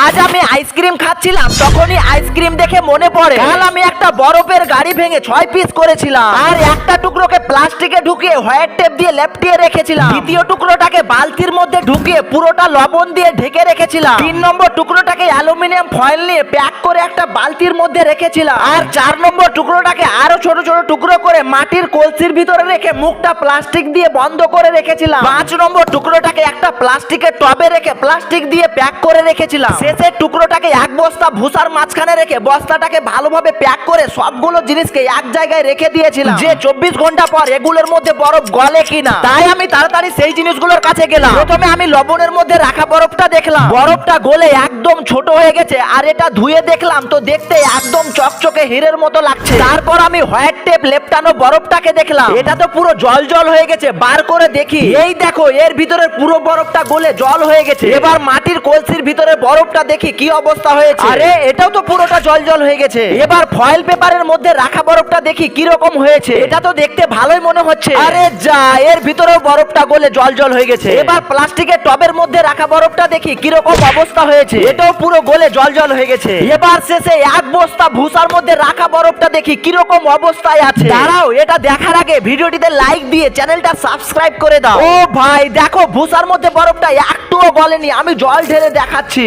আজ আমি আইসক্রিম খাচ্ছিলাম, তখনই আইসক্রিম দেখে মনে পড়ে কাল আমি একটা বরফের গাড়ি ভেঙে 6 পিস করেছিলাম, আর একটা টুকরোকে প্লাস্টিকে ঢুকিয়ে হোয়াইট টেপ দিয়ে লেপটিয়ে রেখেছিলাম। দ্বিতীয় টুকরোটাকে বালতির মধ্যে ঢুকিয়ে পুরোটা লবণ দিয়ে ঢেকে রেখেছিলাম। 3 নম্বর টুকরোটাকে অ্যালুমিনিয়াম ফয়েল নিয়ে প্যাক করে একটা বালতির মধ্যে রেখেছিলাম। আর 4 নম্বর টুকরোটাকে আরো ছোট ছোট টুকরো করে মাটির কলসির ভিতরে রেখে মুখটা প্লাস্টিক দিয়ে বন্ধ করে রেখেছিলাম। 5 নম্বর টুকরোটাকে একটা প্লাস্টিকের টবে রেখে প্লাস্টিক দিয়ে প্যাক করে রেখেছিলাম। শেষের টুকরোটাকে এক বস্তা ভুসার মাঝখানে রেখে বস্তাটাকে ভালোভাবে প্যাক করে সবগুলো জিনিসকে এক জায়গায় রেখে দিয়েছিলাম, যে 24 ঘন্টা পর এগুলোর মধ্যে বরফ গলে কিনা। তাই আমি তাড়াতাড়ি সেই জিনিসগুলোর কাছে গেলাম। প্রথমে আমি লবণের মধ্যে রাখা বরফটা দেখলাম, বরফটা গলে একদম ছোট হয়ে গেছে। আর এটা ধুয়ে দেখলাম তো দেখতে একদম চকচকে হীরের মতো লাগছে। তারপর আমি হোয়াইট টেপ লেপটানো বরফটাকে দেখলাম, এটা তো পুরো জল জল হয়ে গেছে। বার করে দেখি, এই দেখো এর ভিতরে পুরো বরফটা গলে জল হয়ে গেছে। এবার মাটির কলসির ভিতরে বরফটা দেখি কি অবস্থা হয়েছে। আরে এটাও তো পুরোটা জল জল হয়ে গেছে। এবার ফয়েল পেপারের মধ্যে রাখা বরফটা দেখি কি রকম হয়েছে। এটা তো দেখতে ভালোই মনে হচ্ছে। আরে যা, এর ভিতরেও বরফটা গলে জল জল হয়ে গেছে। এবার প্লাস্টিকের টবের মধ্যে রাখা বরফটা দেখি কি রকম অবস্থা হয়েছে। এটাও পুরো গলে জল জল হয়ে গেছে। এবার শেষে এক বস্তা ভুসার মধ্যে রাখা বরফটা দেখি কি রকম অবস্থায় আছে। দাঁড়াও, এটা দেখার আগে ভিডিওটিতে লাইক দিয়ে চ্যানেলটা সাবস্ক্রাইব করে দাও। ও ভাই দেখো, ভুসার মধ্যে বরফটা একটুও গলেনি। আমি জল ঢেলে দেখাচ্ছি।